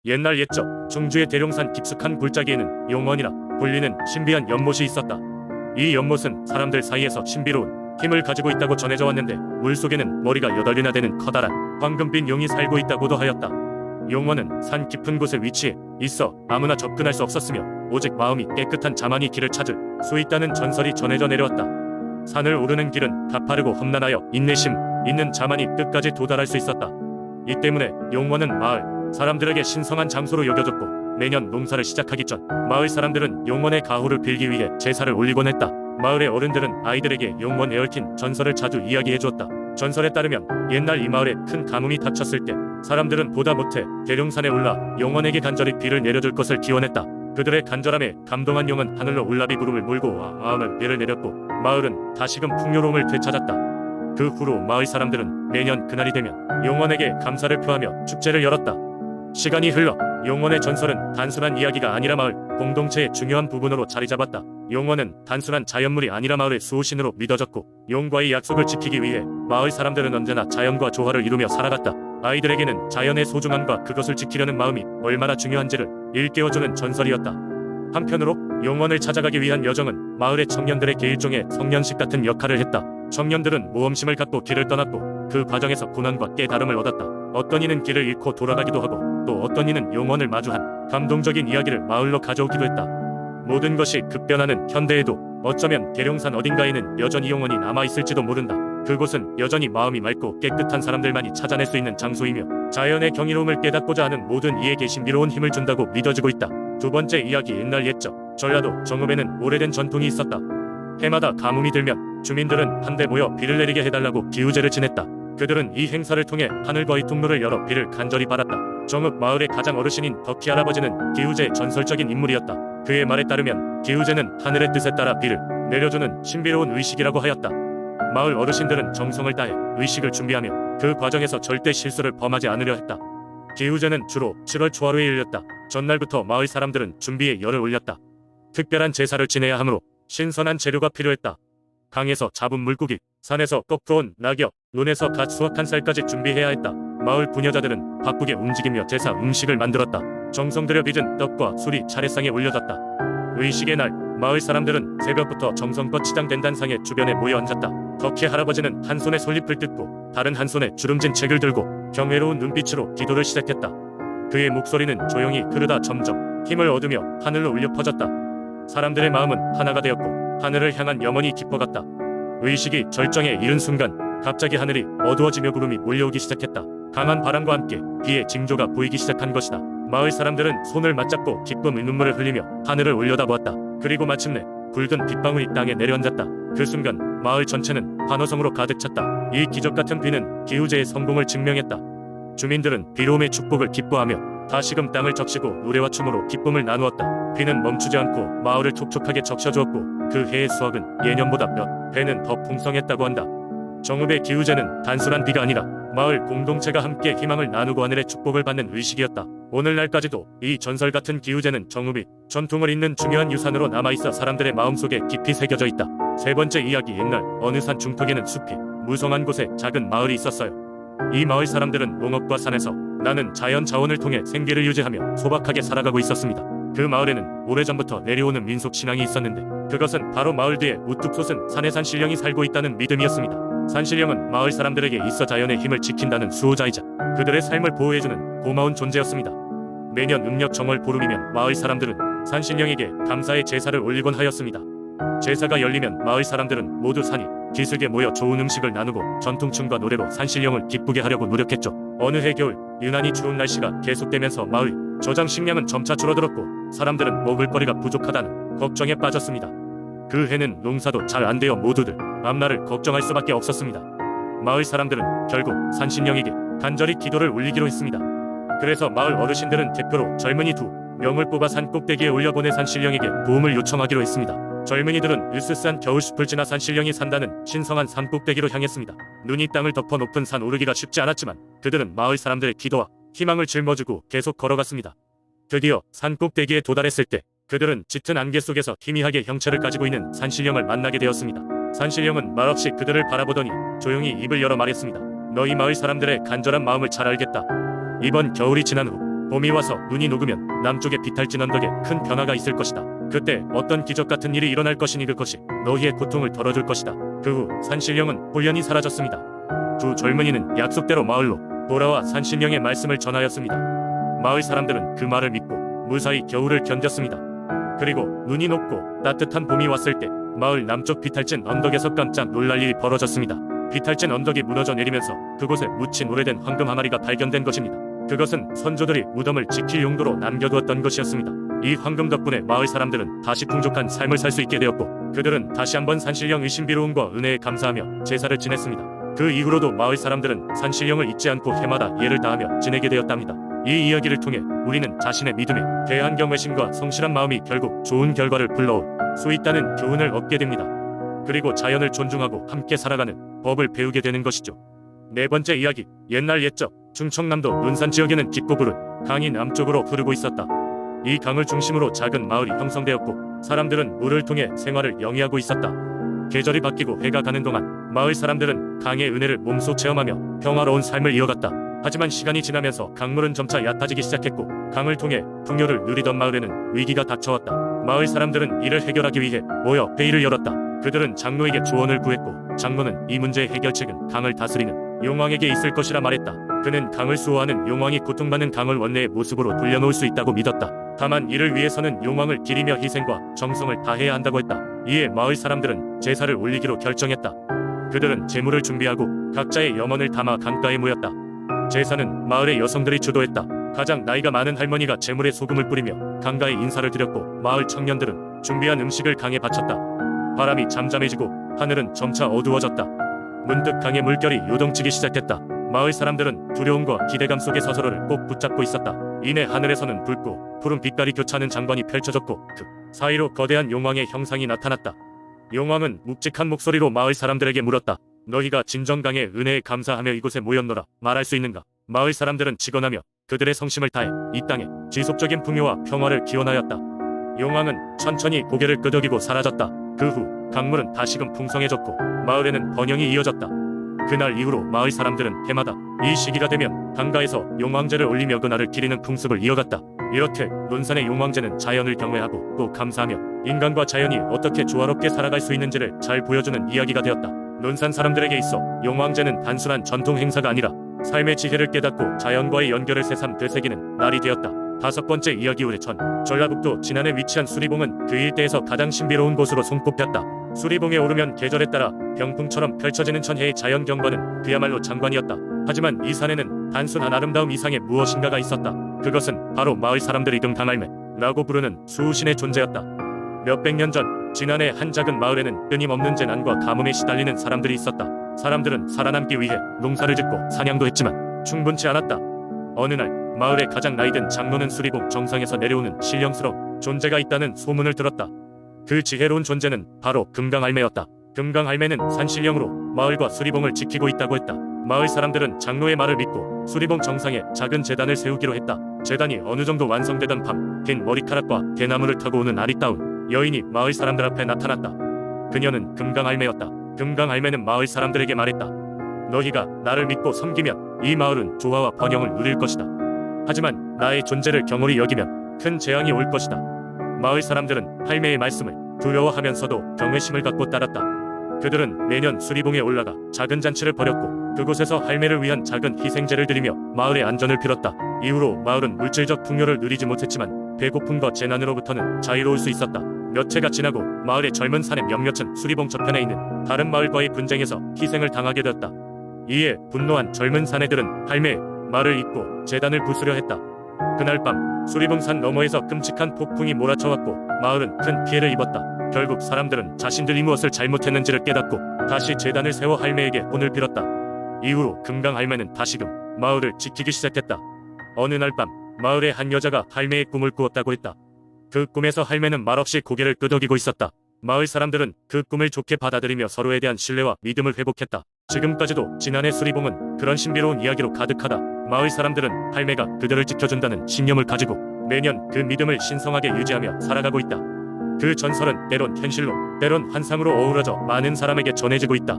옛날 옛적 충주의 대룡산 깊숙한 골짜기에는 용원이라 불리는 신비한 연못이 있었다. 이 연못은 사람들 사이에서 신비로운 힘을 가지고 있다고 전해져 왔는데 물속에는 머리가 8이나 되는 커다란 황금빛 용이 살고 있다고도 하였다. 용원은 산 깊은 곳에 위치해 있어 아무나 접근할 수 없었으며 오직 마음이 깨끗한 자만이 길을 찾을 수 있다는 전설이 전해져 내려왔다. 산을 오르는 길은 가파르고 험난하여 인내심 있는 자만이 끝까지 도달할 수 있었다. 이 때문에 용원은 마을 사람들에게 신성한 장소로 여겨졌고 매년 농사를 시작하기 전 마을 사람들은 용원의 가호를 빌기 위해 제사를 올리곤 했다. 마을의 어른들은 아이들에게 용원에 얽힌 전설을 자주 이야기해 주었다. 전설에 따르면 옛날 이 마을에 큰 가뭄이 닥쳤을 때 사람들은 보다 못해 대룡산에 올라 용원에게 간절히 비를 내려줄 것을 기원했다. 그들의 간절함에 감동한 용은 하늘로 울라비 구름을 몰고 와 마음을 비를 내렸고 마을은 다시금 풍요로움을 되찾았다. 그 후로 마을 사람들은 매년 그날이 되면 용원에게 감사를 표하며 축제를 열었다. 시간이 흘러 용원의 전설은 단순한 이야기가 아니라 마을 공동체의 중요한 부분으로 자리 잡았다. 용원은 단순한 자연물이 아니라 마을의 수호신으로 믿어졌고 용과의 약속을 지키기 위해 마을 사람들은 언제나 자연과 조화를 이루며 살아갔다. 아이들에게는 자연의 소중함과 그것을 지키려는 마음이 얼마나 중요한지를 일깨워주는 전설이었다. 한편으로 용원을 찾아가기 위한 여정은 마을의 청년들에게 일종의 성년식 같은 역할을 했다. 청년들은 모험심을 갖고 길을 떠났고 그 과정에서 고난과 깨달음을 얻었다. 어떤 이는 길을 잃고 돌아가기도 하고 또 어떤 이는 용원을 마주한 감동적인 이야기를 마을로 가져오기도 했다. 모든 것이 급변하는 현대에도 어쩌면 대룡산 어딘가에는 여전히 용원이 남아있을지도 모른다. 그곳은 여전히 마음이 맑고 깨끗한 사람들만이 찾아낼 수 있는 장소이며 자연의 경이로움을 깨닫고자 하는 모든 이에게 신비로운 힘을 준다고 믿어지고 있다. 두 번째 이야기. 옛날 옛적 전라도 정읍에는 오래된 전통이 있었다. 해마다 가뭄이 들면 주민들은 한데 모여 비를 내리게 해달라고 기우제를 지냈다. 그들은 이 행사를 통해 하늘과의 통로를 열어 비를 간절히 받았다. 정읍 마을의 가장 어르신인 덕희 할아버지는 기우제의 전설적인 인물이었다. 그의 말에 따르면 기우제는 하늘의 뜻에 따라 비를 내려주는 신비로운 의식이라고 하였다. 마을 어르신들은 정성을 다해 의식을 준비하며 그 과정에서 절대 실수를 범하지 않으려 했다. 기우제는 주로 7월 초하루에 열렸다. 전날부터 마을 사람들은 준비에 열을 올렸다. 특별한 제사를 지내야 하므로 신선한 재료가 필요했다. 강에서 잡은 물고기, 산에서 꺾어온 낙엽, 논에서 갓 수확한 쌀까지 준비해야 했다. 마을 부녀자들은 바쁘게 움직이며 제사 음식을 만들었다. 정성 들여 빚은 떡과 술이 차례상에 올려졌다. 의식의 날, 마을 사람들은 새벽부터 정성껏 치장된 단상의 주변에 모여 앉았다. 덕희 할아버지는 한 손에 솔잎을 뜯고 다른 한 손에 주름진 책을 들고 경외로운 눈빛으로 기도를 시작했다. 그의 목소리는 조용히 흐르다 점점 힘을 얻으며 하늘로 울려 퍼졌다. 사람들의 마음은 하나가 되었고 하늘을 향한 염원이 깊어갔다. 의식이 절정에 이른 순간 갑자기 하늘이 어두워지며 구름이 몰려오기 시작했다. 강한 바람과 함께 비의 징조가 보이기 시작한 것이다. 마을 사람들은 손을 맞잡고 기쁨의 눈물을 흘리며 하늘을 올려다보았다. 그리고 마침내 굵은 빗방울이 땅에 내려앉았다. 그 순간 마을 전체는 환호성으로 가득 찼다. 이 기적같은 비는 기우제의 성공을 증명했다. 주민들은 비로움의 축복을 기뻐하며 다시금 땅을 적시고 노래와 춤으로 기쁨을 나누었다. 비는 멈추지 않고 마을을 촉촉하게 적셔주었고 그 해의 수확은 예년보다 몇 배는 더 풍성했다고 한다. 정읍의 기우제는 단순한 비가 아니라 마을 공동체가 함께 희망을 나누고 하늘의 축복을 받는 의식이었다. 오늘날까지도 이 전설같은 기우제는 정읍이 전통을 잇는 중요한 유산으로 남아있어 사람들의 마음속에 깊이 새겨져 있다. 세 번째 이야기. 옛날 어느 산 중턱에는 숲이 무성한 곳에 작은 마을이 있었어요. 이 마을 사람들은 농업과 산에서 나는 자연 자원을 통해 생계를 유지하며 소박하게 살아가고 있었습니다. 그 마을에는 오래전부터 내려오는 민속 신앙이 있었는데 그것은 바로 마을 뒤에 우뚝 솟은 산에 산신령이 살고 있다는 믿음이었습니다. 산신령은 마을 사람들에게 있어 자연의 힘을 지킨다는 수호자이자 그들의 삶을 보호해주는 고마운 존재였습니다. 매년 음력 정월 보름이면 마을 사람들은 산신령에게 감사의 제사를 올리곤 하였습니다. 제사가 열리면 마을 사람들은 모두 산이 기슭에 모여 좋은 음식을 나누고 전통춤과 노래로 산신령을 기쁘게 하려고 노력했죠. 어느 해 겨울 유난히 추운 날씨가 계속되면서 마을 저장 식량은 점차 줄어들었고 사람들은 먹을거리가 부족하다는 걱정에 빠졌습니다. 그 해는 농사도 잘 안 되어 모두들 앞날을 걱정할 수밖에 없었습니다. 마을 사람들은 결국 산신령에게 간절히 기도를 올리기로 했습니다. 그래서 마을 어르신들은 대표로 젊은이 2명을 뽑아 산 꼭대기에 올려보내 산신령에게 도움을 요청하기로 했습니다. 젊은이들은 으스스한 겨울숲을 지나 산신령이 산다는 신성한 산 꼭대기로 향했습니다. 눈이 땅을 덮어 높은 산 오르기가 쉽지 않았지만 그들은 마을 사람들의 기도와 희망을 짊어지고 계속 걸어갔습니다. 드디어 산 꼭대기에 도달했을 때 그들은 짙은 안개 속에서 희미하게 형체를 가지고 있는 산신령을 만나게 되었습니다. 산신령은 말없이 그들을 바라보더니 조용히 입을 열어 말했습니다. 너희 마을 사람들의 간절한 마음을 잘 알겠다. 이번 겨울이 지난 후 봄이 와서 눈이 녹으면 남쪽의 비탈진 언덕에 큰 변화가 있을 것이다. 그때 어떤 기적 같은 일이 일어날 것이니 그것이 너희의 고통을 덜어줄 것이다. 그 후 산신령은 홀연히 사라졌습니다. 두 젊은이는 약속대로 마을로 돌아와 산신령의 말씀을 전하였습니다. 마을 사람들은 그 말을 믿고 무사히 겨울을 견뎠습니다. 그리고 눈이 녹고 따뜻한 봄이 왔을 때 마을 남쪽 비탈진 언덕에서 깜짝 놀랄 일이 벌어졌습니다. 비탈진 언덕이 무너져 내리면서 그곳에 묻힌 오래된 황금 항아리가 발견된 것입니다. 그것은 선조들이 무덤을 지킬 용도로 남겨두었던 것이었습니다. 이 황금 덕분에 마을 사람들은 다시 풍족한 삶을 살 수 있게 되었고 그들은 다시 한번 산신령의 신비로움과 은혜에 감사하며 제사를 지냈습니다. 그 이후로도 마을 사람들은 산신령을 잊지 않고 해마다 예를 다하며 지내게 되었답니다. 이 이야기를 통해 우리는 자신의 믿음에 대한 경외심과 성실한 마음이 결국 좋은 결과를 불러올 수 있다는 교훈을 얻게 됩니다. 그리고 자연을 존중하고 함께 살아가는 법을 배우게 되는 것이죠. 네 번째 이야기, 옛날 옛적 충청남도 논산 지역에는 깊고 푸른 강이 남쪽으로 흐르고 있었다. 이 강을 중심으로 작은 마을이 형성되었고 사람들은 물을 통해 생활을 영위하고 있었다. 계절이 바뀌고 해가 가는 동안 마을 사람들은 강의 은혜를 몸소 체험하며 평화로운 삶을 이어갔다. 하지만 시간이 지나면서 강물은 점차 얕아지기 시작했고 강을 통해 풍요를 누리던 마을에는 위기가 닥쳐왔다. 마을 사람들은 이를 해결하기 위해 모여 회의를 열었다. 그들은 장로에게 조언을 구했고 장로는 이 문제의 해결책은 강을 다스리는 용왕에게 있을 것이라 말했다. 그는 강을 수호하는 용왕이 고통받는 강을 원래의 모습으로 돌려놓을 수 있다고 믿었다. 다만 이를 위해서는 용왕을 기리며 희생과 정성을 다해야 한다고 했다. 이에 마을 사람들은 제사를 올리기로 결정했다. 그들은 제물을 준비하고 각자의 염원을 담아 강가에 모였다. 제사는 마을의 여성들이 주도했다. 가장 나이가 많은 할머니가 제물에 소금을 뿌리며 강가에 인사를 드렸고 마을 청년들은 준비한 음식을 강에 바쳤다. 바람이 잠잠해지고 하늘은 점차 어두워졌다. 문득 강의 물결이 요동치기 시작했다. 마을 사람들은 두려움과 기대감 속에 서로를 꼭 붙잡고 있었다. 이내 하늘에서는 붉고 푸른 빛깔이 교차하는 장관이 펼쳐졌고 그 사이로 거대한 용왕의 형상이 나타났다. 용왕은 묵직한 목소리로 마을 사람들에게 물었다. 너희가 진정강의 은혜에 감사하며 이곳에 모였노라 말할 수 있는가? 마을 사람들은 직언하며 그들의 성심을 다해 이 땅에 지속적인 풍요와 평화를 기원하였다. 용왕은 천천히 고개를 끄덕이고 사라졌다. 그 후 강물은 다시금 풍성해졌고 마을에는 번영이 이어졌다. 그날 이후로 마을 사람들은 해마다 이 시기가 되면 강가에서 용왕제를 올리며 그날을 기리는 풍습을 이어갔다. 이렇게 논산의 용왕제는 자연을 경외하고 또 감사하며 인간과 자연이 어떻게 조화롭게 살아갈 수 있는지를 잘 보여주는 이야기가 되었다. 논산 사람들에게 있어 용왕제는 단순한 전통 행사가 아니라 삶의 지혜를 깨닫고 자연과의 연결을 새삼 되새기는 날이 되었다. 다섯 번째 이야기, 오래전 전라북도 진안에 위치한 수리봉은 그 일대에서 가장 신비로운 곳으로 손꼽혔다. 수리봉에 오르면 계절에 따라 병풍처럼 펼쳐지는 천혜의 자연 경관은 그야말로 장관이었다. 하지만 이 산에는 단순한 아름다움 이상의 무엇인가가 있었다. 그것은 바로 마을 사람들이 금강할매라고 부르는 수호신의 존재였다. 몇백 년 전 진안의 한 작은 마을에는 끊임없는 재난과 가뭄에 시달리는 사람들이 있었다. 사람들은 살아남기 위해 농사를 짓고 사냥도 했지만 충분치 않았다. 어느 날 마을의 가장 나이든 장로는 수리봉 정상에서 내려오는 신령스러운 존재가 있다는 소문을 들었다. 그 지혜로운 존재는 바로 금강할매였다. 금강할매는 산신령으로 마을과 수리봉을 지키고 있다고 했다. 마을 사람들은 장로의 말을 믿고 수리봉 정상에 작은 제단을 세우기로 했다. 제단이 어느 정도 완성되던 밤, 긴 머리카락과 대나무를 타고 오는 아리따운 여인이 마을 사람들 앞에 나타났다. 그녀는 금강할매였다. 금강할매는 마을 사람들에게 말했다. 너희가 나를 믿고 섬기면 이 마을은 조화와 번영을 누릴 것이다. 하지만 나의 존재를 경홀히 여기면 큰 재앙이 올 것이다. 마을 사람들은 할매의 말씀을 두려워하면서도 경외심을 갖고 따랐다. 그들은 매년 수리봉에 올라가 작은 잔치를 벌였고 그곳에서 할매를 위한 작은 희생제를 드리며 마을의 안전을 빌었다. 이후로 마을은 물질적 풍요를 누리지 못했지만 배고픔과 재난으로부터는 자유로울 수 있었다. 몇 해가 지나고 마을의 젊은 사내 몇몇은 수리봉 저편에 있는 다른 마을과의 분쟁에서 희생을 당하게 되었다. 이에 분노한 젊은 사내들은 할매의 말을 잊고 제단을 부수려 했다. 그날 밤 수리봉 산 너머에서 끔찍한 폭풍이 몰아쳐왔고 마을은 큰 피해를 입었다. 결국 사람들은 자신들이 무엇을 잘못했는지를 깨닫고 다시 제단을 세워 할매에게 혼을 빌었다. 이후로 금강할매는 다시금 마을을 지키기 시작했다. 어느 날 밤 마을의 한 여자가 할매의 꿈을 꾸었다고 했다. 그 꿈에서 할매는 말없이 고개를 끄덕이고 있었다. 마을 사람들은 그 꿈을 좋게 받아들이며 서로에 대한 신뢰와 믿음을 회복했다. 지금까지도 진안의 수리봉은 그런 신비로운 이야기로 가득하다. 마을 사람들은 할매가 그들을 지켜준다는 신념을 가지고 매년 그 믿음을 신성하게 유지하며 살아가고 있다. 그 전설은 때론 현실로, 때론 환상으로 어우러져 많은 사람에게 전해지고 있다.